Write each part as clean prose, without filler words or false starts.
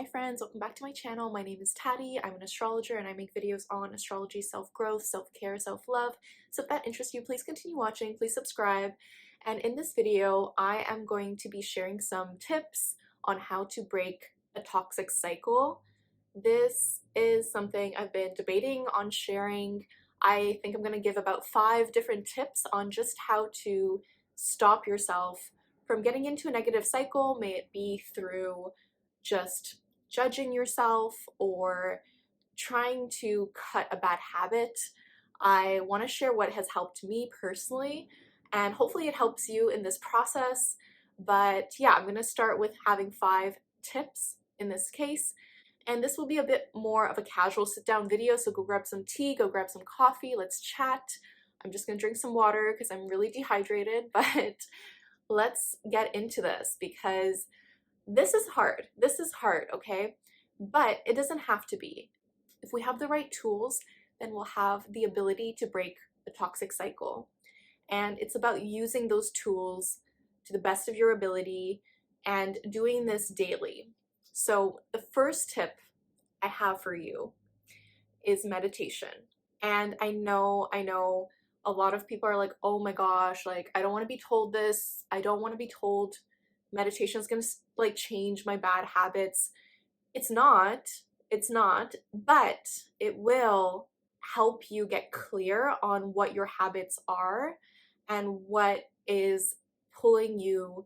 Hi friends, welcome back to my channel. My name is Taddy. I'm an astrologer and I make videos on astrology, self-growth, self-care, self-love. So if that interests you, please continue watching, please subscribe. And in this video, I am going to be sharing some tips on how to break a toxic cycle. This is something I've been debating on sharing. I think I'm going to give about 5 different tips on just how to stop yourself from getting into a negative cycle, may it be through just judging yourself or trying to cut a bad habit. I want to share what has helped me personally, and hopefully it helps you in this process. But yeah, I'm going to start with having 5 tips in this case. And this will be a bit more of a casual sit down video, so go grab some tea, go grab some coffee, let's chat. I'm just going to drink some water because I'm really dehydrated, but let's get into this because this is hard. This is hard, okay? But it doesn't have to be. If we have the right tools, then we'll have the ability to break a toxic cycle. And it's about using those tools to the best of your ability and doing this daily. So the first tip I have for you is meditation. And I know a lot of people are like, oh my gosh, like I don't want to be told this. I don't want to be told meditation is going to like change my bad habits. It's not, but it will help you get clear on what your habits are and what is pulling you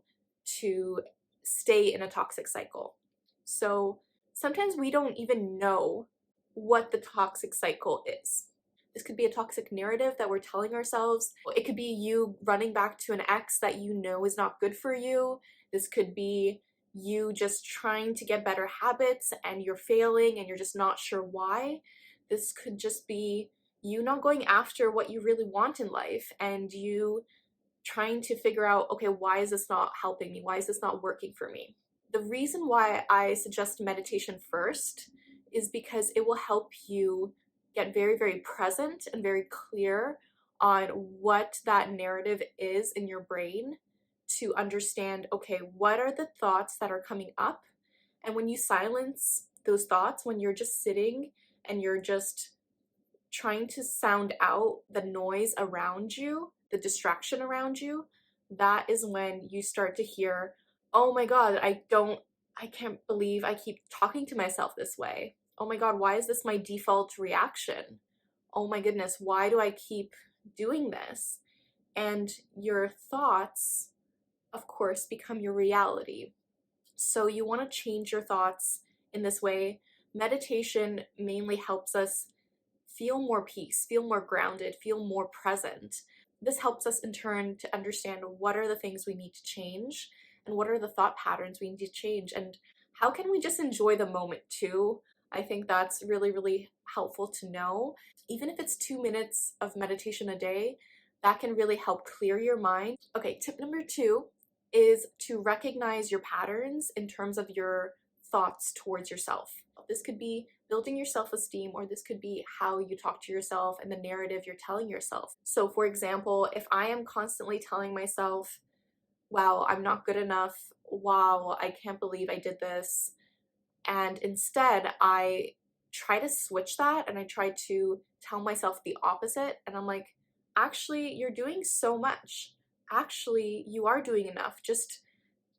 to stay in a toxic cycle. So sometimes we don't even know what the toxic cycle is. This could be a toxic narrative that we're telling ourselves. It could be you running back to an ex that you know is not good for you. This could be you just trying to get better habits and you're failing and you're just not sure why. This could just be you not going after what you really want in life and you trying to figure out, okay, why is this not helping me? Why is this not working for me? The reason why I suggest meditation first is because it will help you get very, very present and very clear on what that narrative is in your brain to understand, okay, what are the thoughts that are coming up? And when you silence those thoughts, when you're just sitting and you're just trying to sound out the noise around you, the distraction around you, that is when you start to hear, oh my God, I can't believe I keep talking to myself this way. Oh my God, why is this my default reaction? Oh my goodness, why do I keep doing this? And your thoughts, of course, become your reality. So you want to change your thoughts in this way. Meditation mainly helps us feel more peace, feel more grounded, feel more present. This helps us in turn to understand what are the things we need to change and what are the thought patterns we need to change and how can we just enjoy the moment too. I think that's really, really helpful to know. Even if it's 2 minutes of meditation a day, that can really help clear your mind. Okay, tip number 2 is to recognize your patterns in terms of your thoughts towards yourself. This could be building your self-esteem, or this could be how you talk to yourself and the narrative you're telling yourself. So for example, if I am constantly telling myself, wow, I'm not good enough, wow, I can't believe I did this, and instead I try to switch that and I try to tell myself the opposite, and I'm like, actually, you're doing so much. Actually, you are doing enough. Just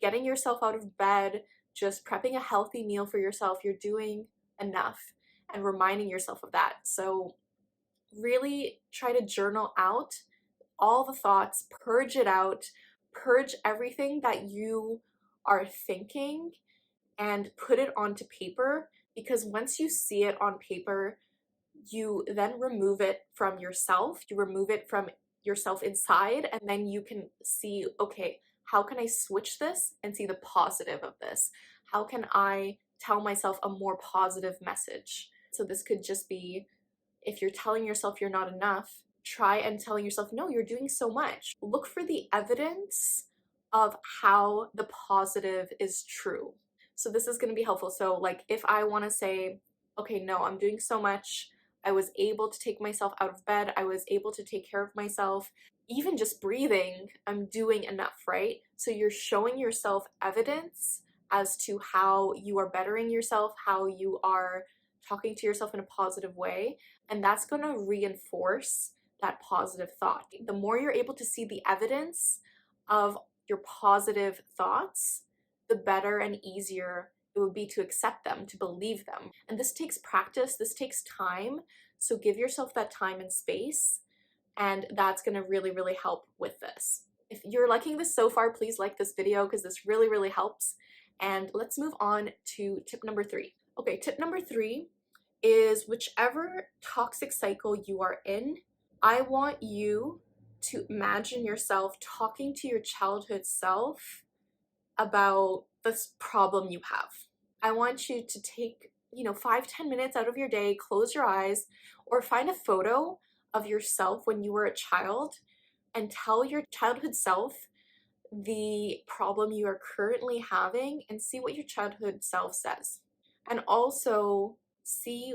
getting yourself out of bed, just prepping a healthy meal for yourself, you're doing enough, and reminding yourself of that. So really try to journal out all the thoughts, purge it out, purge everything that you are thinking and put it onto paper, because once you see it on paper, you then remove it from yourself, you remove it from yourself inside, and then you can see, okay, how can I switch this and see the positive of this? How can I tell myself a more positive message? So this could just be, if you're telling yourself you're not enough, try and telling yourself, no, you're doing so much. Look for the evidence of how the positive is true. So this is going to be helpful. So like if I want to say, okay, no, I'm doing so much. I was able to take myself out of bed. I was able to take care of myself. Even just breathing, I'm doing enough, right? So you're showing yourself evidence as to how you are bettering yourself, how you are talking to yourself in a positive way, and that's going to reinforce that positive thought. The more you're able to see the evidence of your positive thoughts, the better and easier it would be to accept them, to believe them. And this takes practice, this takes time. So give yourself that time and space, and that's going to really, really help with this. If you're liking this so far, please like this video because this really, really helps. And let's move on to tip number 3. Okay, tip number 3 is whichever toxic cycle you are in, I want you to imagine yourself talking to your childhood self about this problem you have. I want you to take, 5-10 minutes out of your day, close your eyes, or find a photo of yourself when you were a child and tell your childhood self the problem you are currently having and see what your childhood self says. And also see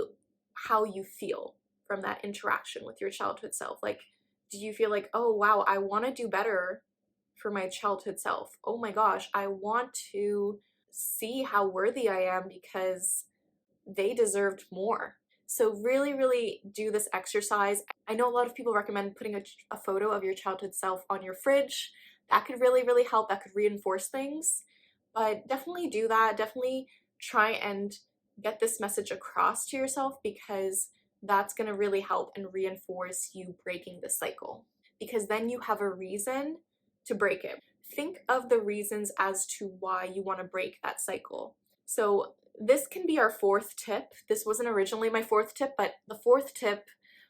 how you feel from that interaction with your childhood self. Like, do you feel like, oh wow, I want to do better for my childhood self? Oh my gosh, I want to see how worthy I am because they deserved more. So really, really do this exercise. I know a lot of people recommend putting a photo of your childhood self on your fridge. That could really, really help. That could reinforce things. But definitely do that. Definitely try and get this message across to yourself because that's going to really help and reinforce you breaking the cycle. Because then you have a reason to break it. Think of the reasons as to why you want to break that cycle. So this can be our 4th tip. This wasn't originally my 4th tip, but the 4th tip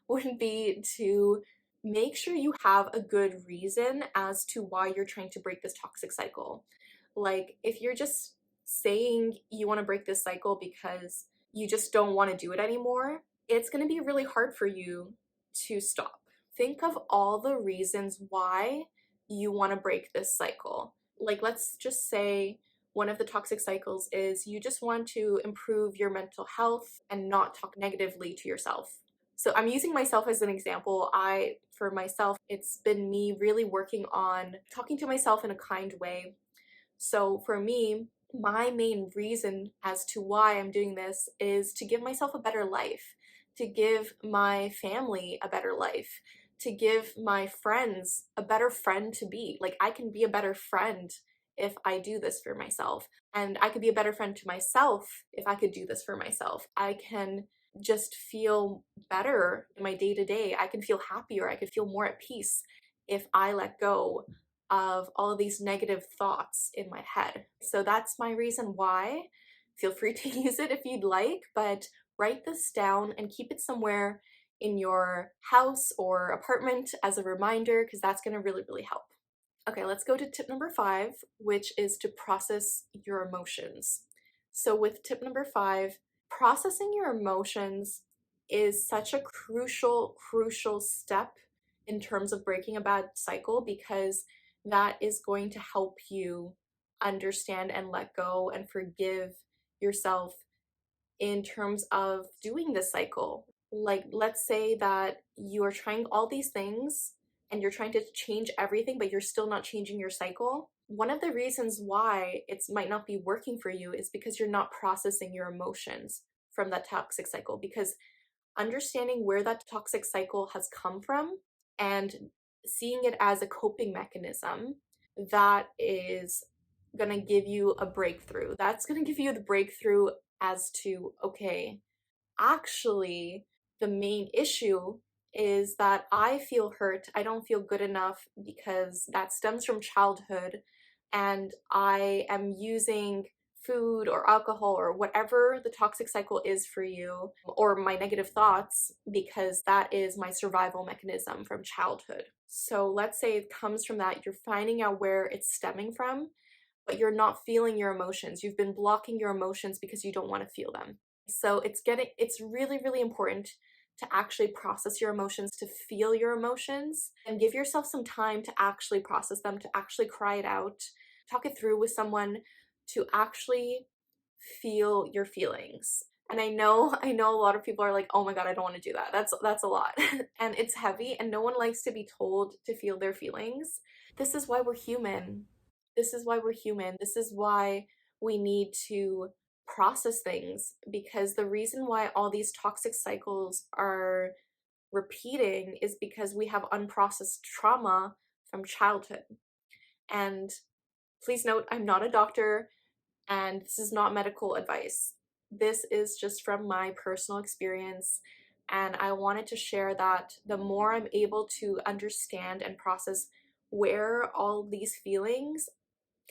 would be to make sure you have a good reason as to why you're trying to break this toxic cycle. Like, if you're just saying you want to break this cycle because you just don't want to do it anymore, it's going to be really hard for you to stop. Think of all the reasons why you want to break this cycle. Like, let's just say one of the toxic cycles is you just want to improve your mental health and not talk negatively to yourself. So I'm using myself as an example. For myself, it's been me really working on talking to myself in a kind way. So for me, my main reason as to why I'm doing this is to give myself a better life, to give my family a better life, to give my friends a better friend to be. Like, I can be a better friend if I do this for myself. And I could be a better friend to myself if I could do this for myself. I can just feel better in my day-to-day. I can feel happier. I could feel more at peace if I let go of all of these negative thoughts in my head. So that's my reason why. Feel free to use it if you'd like, but write this down and keep it somewhere in your house or apartment as a reminder, because that's going to really, really help. Okay, let's go to tip number 5, which is to process your emotions. So with tip number 5, processing your emotions is such a crucial, crucial step in terms of breaking a bad cycle, because that is going to help you understand and let go and forgive yourself in terms of doing the cycle. Like, let's say that you are trying all these things and you're trying to change everything, but you're still not changing your cycle. One of the reasons why it might not be working for you is because you're not processing your emotions from that toxic cycle. Because understanding where that toxic cycle has come from and seeing it as a coping mechanism, that is going to give you a breakthrough. That's going to give you the breakthrough as to, okay, actually, the main issue is that I feel hurt. I don't feel good enough because that stems from childhood, and I am using food or alcohol or whatever the toxic cycle is for you, or my negative thoughts, because that is my survival mechanism from childhood. So let's say it comes from that. You're finding out where it's stemming from, but you're not feeling your emotions. You've been blocking your emotions because you don't want to feel them. So it's really, really important to actually process your emotions, to feel your emotions, and give yourself some time to actually process them, to actually cry it out, talk it through with someone, to actually feel your feelings. And I know a lot of people are like, oh my god, I don't want to do that. That's a lot. And it's heavy, and no one likes to be told to feel their feelings. This is why we're human. This is why we're human. This is why we need to process things, because the reason why all these toxic cycles are repeating is because we have unprocessed trauma from childhood. And please note, I'm not a doctor and this is not medical advice. This is just from my personal experience. And I wanted to share that the more I'm able to understand and process where all these feelings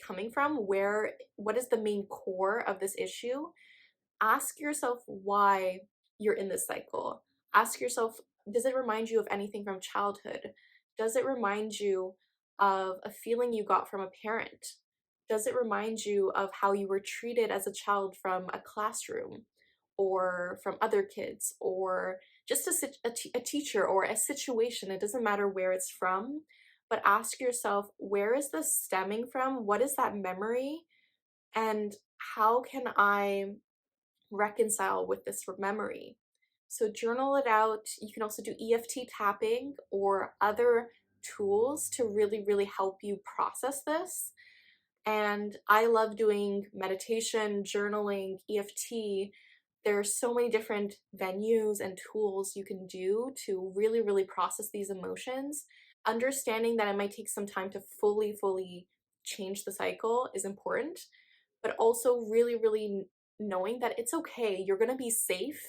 coming from, what is the main core of this issue, ask yourself why you're in this cycle. Ask yourself, does it remind you of anything from childhood? Does it remind you of a feeling you got from a parent? Does it remind you of how you were treated as a child from a classroom or from other kids, or just a teacher or a situation? It doesn't matter where it's from, but ask yourself, where is this stemming from? What is that memory? And how can I reconcile with this memory? So journal it out. You can also do EFT tapping or other tools to really, really help you process this. And I love doing meditation, journaling, EFT. There are so many different venues and tools you can do to really, really process these emotions. Understanding that it might take some time to fully change the cycle is important, but also really, really knowing that it's okay. You're going to be safe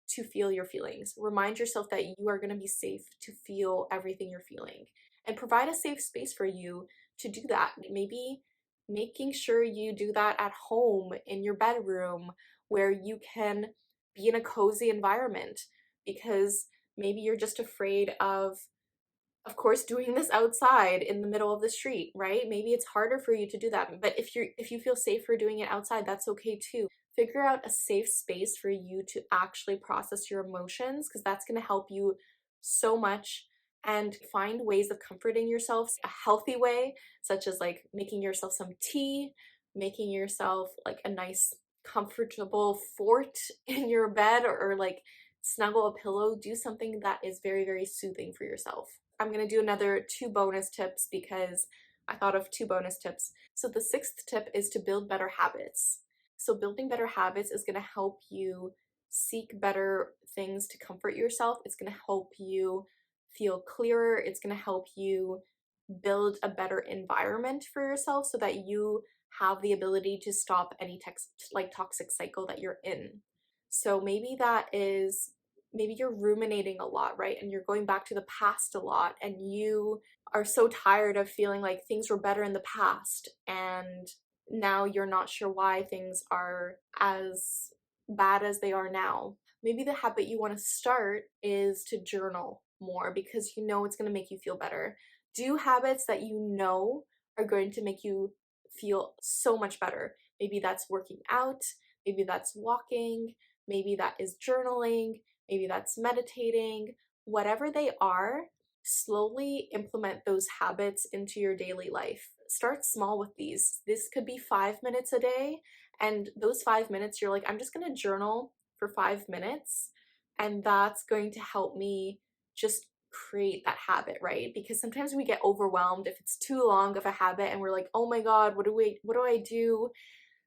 to feel your feelings. Remind yourself that you are going to be safe to feel everything you're feeling, and provide a safe space for you to do that. Maybe making sure you do that at home in your bedroom where you can be in a cozy environment, because maybe you're just afraid of course, doing this outside in the middle of the street, right? Maybe it's harder for you to do that, but if you feel safer doing it outside, that's okay too. Figure out a safe space for you to actually process your emotions, because that's going to help you so much. And find ways of comforting yourself a healthy way, such as like making yourself some tea, making yourself like a nice comfortable fort in your bed, or like snuggle a pillow. Do something that is very, very soothing for yourself. I'm going to do another 2 bonus tips because I thought of 2 bonus tips. So the 6th tip is to build better habits. So building better habits is going to help you seek better things to comfort yourself. It's going to help you feel clearer. It's going to help you build a better environment for yourself so that you have the ability to stop any toxic cycle that you're in. So maybe you're ruminating a lot, right? And you're going back to the past a lot, and you are so tired of feeling like things were better in the past, and now you're not sure why things are as bad as they are now. Maybe the habit you want to start is to journal more, because you know it's going to make you feel better. Do habits that you know are going to make you feel so much better. Maybe that's working out, maybe that's walking, maybe that is journaling, maybe that's meditating. Whatever they are, slowly implement those habits into your daily life. Start small with these. This could be 5 minutes a day, and those 5 minutes, you're like, I'm just gonna journal for 5 minutes, and that's going to help me just create that habit, right? Because sometimes we get overwhelmed if it's too long of a habit and we're like, oh my god, what do I do?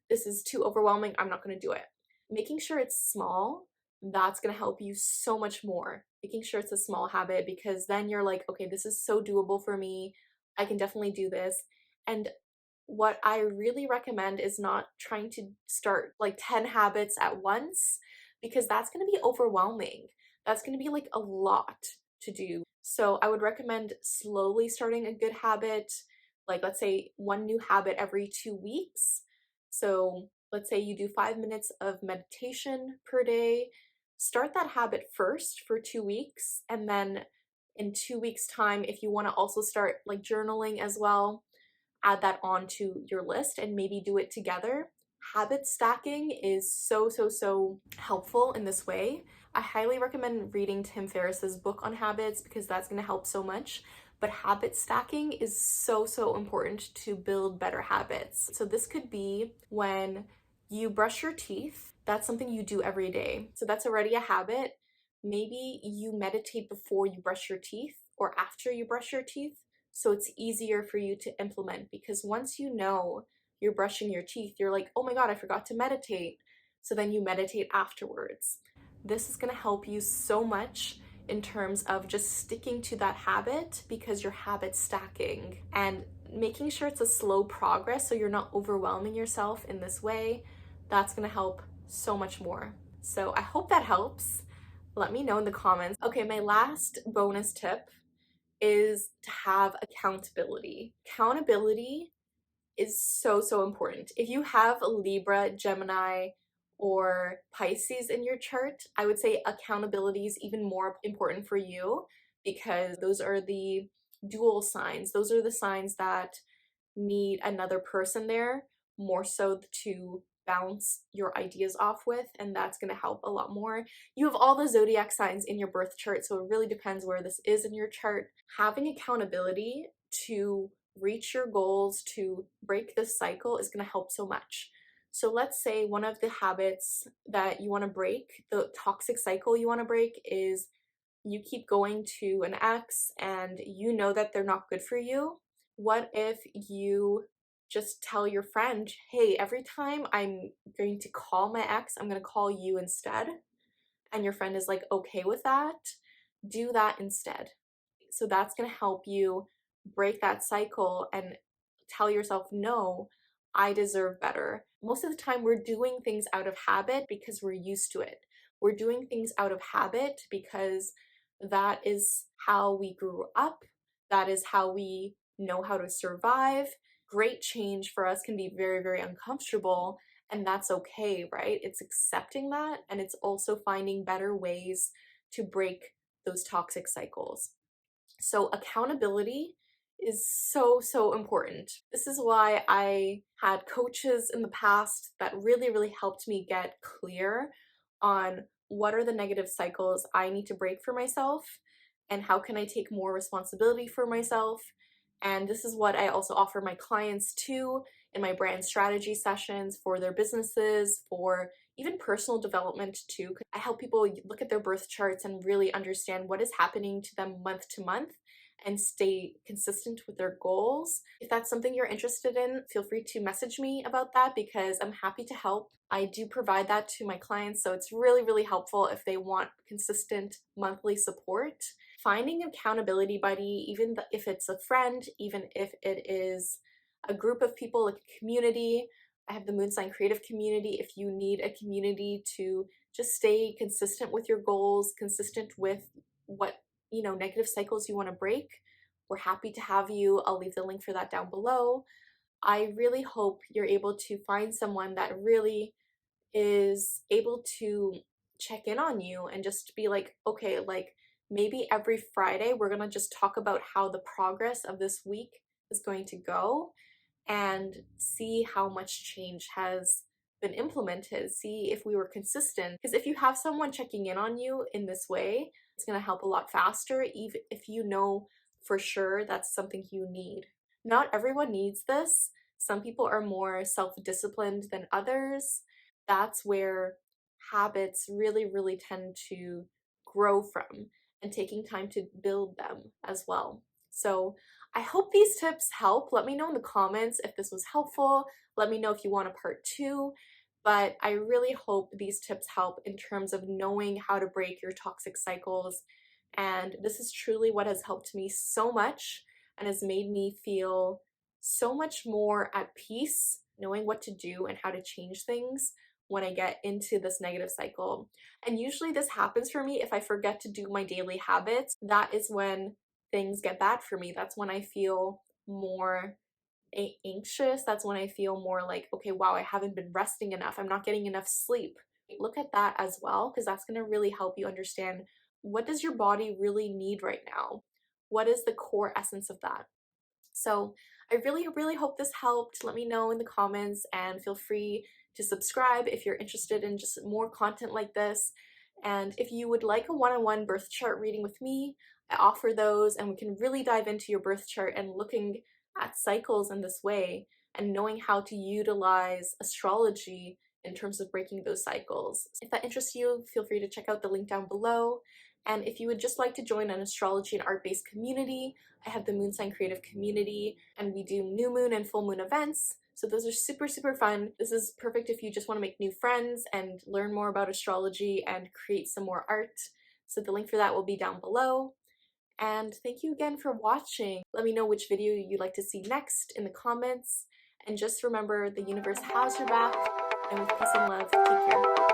This is too overwhelming, I'm not going to do it. Making sure it's small, that's going to help you so much more. Making sure it's a small habit, because then you're like, okay, this is so doable for me. I can definitely do this. And what I really recommend is not trying to start like 10 habits at once, because that's going to be overwhelming. That's going to be like a lot to do. So I would recommend slowly starting a good habit, like let's say one new habit every 2 weeks. So let's say you do 5 minutes of meditation per day. Start that habit first for 2 weeks, and then in 2 weeks' time, if you want to also start like journaling as well, add that onto your list and maybe do it together. Habit stacking is so helpful in this way. I highly recommend reading Tim Ferriss's book on habits, because that's going to help so much. But habit stacking is so important to build better habits. So this could be when you brush your teeth. That's something you do every day. So that's already a habit. Maybe you meditate before you brush your teeth or after you brush your teeth, so it's easier for you to implement, because once you know you're brushing your teeth, you're like, oh my god, I forgot to meditate. So then you meditate afterwards. This is going to help you so much in terms of just sticking to that habit, because your habit stacking and making sure it's a slow progress so you're not overwhelming yourself in this way. That's going to help so much more. So I hope that helps. Let me know in the comments. Okay, my last bonus tip is to have accountability. Accountability is so important. If you have a Libra, Gemini, or Pisces in your chart, I would say accountability is even more important for you, because those are the dual signs. Those are the signs that need another person there more so to bounce your ideas off with, and that's going to help a lot more. You have all the zodiac signs in your birth chart, so it really depends where this is in your chart. Having accountability to reach your goals, to break this cycle, is going to help so much. So let's say one of the habits that you want to break, the toxic cycle you want to break, is you keep going to an ex and you know that they're not good for you. What if you just tell your friend, hey, every time I'm going to call my ex, I'm going to call you instead? And your friend is like, okay with that? Do that instead. So that's going to help you break that cycle and tell yourself, no, I deserve better. Most of the time, we're doing things out of habit because we're used to it. We're doing things out of habit because that is how we grew up. That is how we know how to survive. Great change for us can be very uncomfortable, and that's okay, right? It's accepting that, and it's also finding better ways to break those toxic cycles. So accountability is so important. This is why I had coaches in the past that really helped me get clear on what are the negative cycles I need to break for myself, and how can I take more responsibility for myself. And this is what I also offer my clients too in my brand strategy sessions for their businesses, for even personal development too. I help people look at their birth charts and really understand what is happening to them month to month and stay consistent with their goals. If that's something you're interested in, feel free to message me about that, because I'm happy to help. I do provide that to my clients, so it's really helpful if they want consistent monthly support. Finding accountability buddy, even if it's a friend, even if it is a group of people, like a community. I have the Moon Sign Creative Community. If you need a community to just stay consistent with your goals, consistent with what, negative cycles you want to break, we're happy to have you. I'll leave the link for that down below. I really hope you're able to find someone that really is able to check in on you and just be like, okay, like maybe every Friday we're gonna just talk about how the progress of this week is going to go, and see how much change has been implemented, see if we were consistent. Because if you have someone checking in on you in this way, it's going to help a lot faster, even if you know for sure that's something you need. Not everyone needs this. Some people are more self-disciplined than others. That's where habits really tend to grow from, and taking time to build them as well. So I hope these tips help. Let me know in the comments if this was helpful. Let me know if you want a part 2. But I really hope these tips help in terms of knowing how to break your toxic cycles. And this is truly what has helped me so much and has made me feel so much more at peace, knowing what to do and how to change things when I get into this negative cycle. And usually this happens for me if I forget to do my daily habits. That is when things get bad for me. That's when I feel more anxious. That's when I feel more like, okay, wow, I haven't been resting enough. I'm not getting enough sleep. Look at that as well, because that's going to really help you understand, what does your body really need right now? What is the core essence of that? So I really hope this helped. Let me know in the comments, and feel free to subscribe if you're interested in just more content like this. And if you would like a one-on-one birth chart reading with me, I offer those, and we can really dive into your birth chart and looking at cycles in this way, and knowing how to utilize astrology in terms of breaking those cycles. If that interests you, feel free to check out the link down below. And if you would just like to join an astrology and art-based community, I have the Moon Sign Creative Community, and we do new moon and full moon events. So those are super fun. This is perfect if you just want to make new friends and learn more about astrology and create some more art. So the link for that will be down below. And thank you again for watching. Let me know which video you'd like to see next in the comments. And just remember, the universe has your back. And with peace and love, take care.